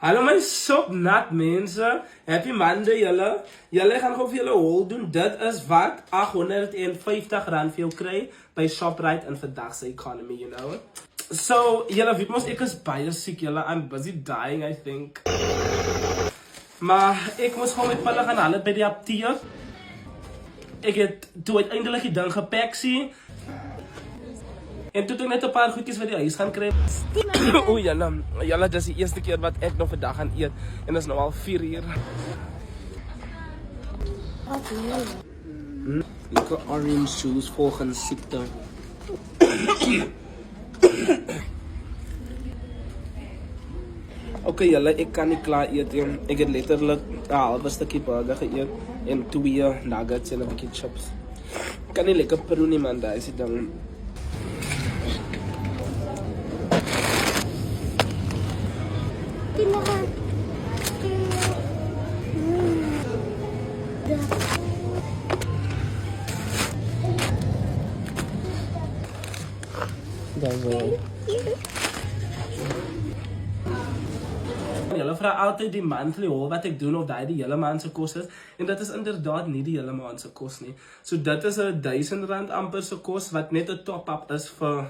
Hallo my sopnat mense. Happy Monday julle. Julle gaan gou vir julle hol doen. Dit is wat R850 vir jou kry by Shoprite in vandag se economy, you know. So, julle weet mos ek is baie siek julle. I'm busy dying, I think. Maar ek moes gewoon met pille gaan haal by die apteek. Ek het toe uiteindelik die ding gepak sien. En toe ek net 'n paar goedjies vir die huis gaan kry. O julle, dis die eerste keer wat ek nog vandag gaan eet en is nou al 4 uur. Lekker orange juice volgens siekte. Okay julle, ek kan nie klaar eet nie. Ek het letterlik 'n halwe stukkie burger geëet en 2 nuggets en 'n bietjie chips. Kan nie lekker proe nie man, daai is die ding. Julle vra altyd die monthly haul wat ek doen of daai die hele maand se kos is en dit is inderdaad nie die hele maand se kos nie. So dit is R1000 amper se kos wat net 'n top-up is vir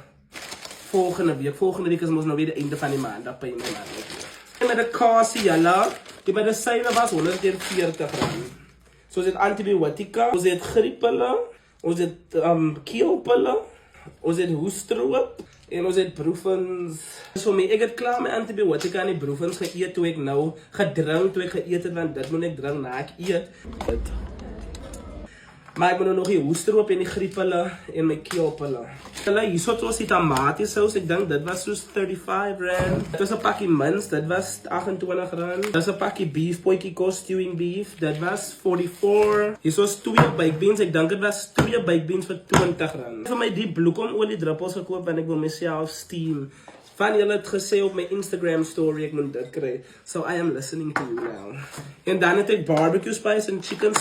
volgende week. Volgende week is mos nou weer die einde van die maand op by my man. En met 'n kasie julle, die medisyne was R140. So ons het antibiotika, ons het grieppille, ons het keelpille, ons het hoestroop en ons het broefens. So ek het klaar my antibiotika en die broefens geëet toe ek nou gedrink toe ek geëet het want dit moet ek drink na ek eet. Maar ek moet nog die hoestroop en die grieppille en my keelpille. Hulle hierso was die tomatiesous, ek dink dit was soos R35. Dit was 'n pakkie mince, dit was R28. Dis 'n pakkie beef potjie kos stewing beef, dit was R44. Hierso is 2 baked beans, ek dink dit was 2 baked beans vir R20. Vir my die bloekomolie druppels gekoop want ek wil myself steam. Van julle het gesê op my Instagram story ek moet dit kry. So I am listening to you now. En dan het ek barbecue spice en chicken.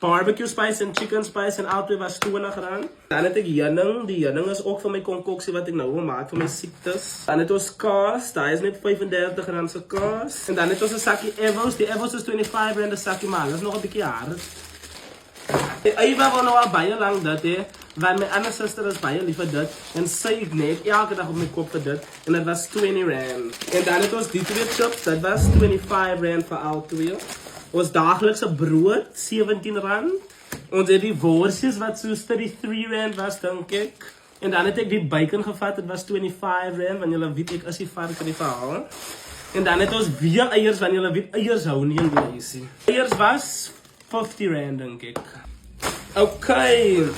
Barbecue spice en chicken spice en albei was R20. Dan het ek heuning. Die heuning is ook vir my konkoksie wat ek nou wil maak vir my siektes. Dan het ons kaas. Daai is net R35 se kaas. En dan het ons 'n sakkie Evos. Die Evos is R25 'n sakkie, maar dit is nog 'n bietjie hard. Eva wou nou al baie lank dit hê, want my ander suster is baie lief vir dit en sy net elke dag op my kop vir dit en dit was R20. En dan het ons die 2 chips, dit was R25 vir al 2. Ons daaglikse brood, R17. Ons het die worsies wat so R33 was, dink ek. En dan het ek die bacon gevat, dit was R25, want julle weet ek is die vark in die verhaal. En dan het ons weer eiers, want julle weet eiers hou nie in die huisie. Eiers was R50, dink ek. Okay.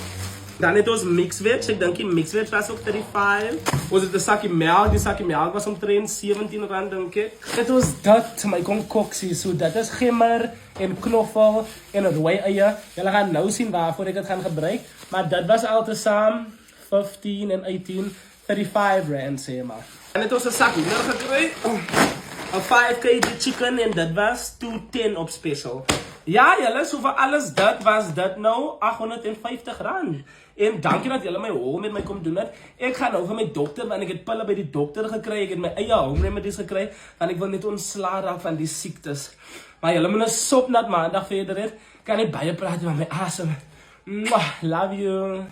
Dan het ons mixveg, ek dink die mixveg was ook R35. Ons het 'n sakkie melk, die sakkie melk was omtrent R17 dink ek. Dit was dit, my konkoksie, so dit is gemmer en knoffel en rooi eie. Julle gaan nou sien waarvoor ek dit gaan gebruik, maar dit was altesaam 15 en 18, R35 sê maar. En het ons 'n sak hoender gekry, 'n 5 kg chicken en dit was R210 op special. Ja, julle, so vir alles dit was dit nou R850. En dankie dat julle my hol met my kom doen het. Ek gaan nou vir my dokter, want ek het pille by die dokter gekry, ek het my eie home remedies gekry, want ek wil net ontslaa raak van die siektes. Maar julle moet 'n sopnat maandag verder hê. Kan nie baie praat met my asem. Love you.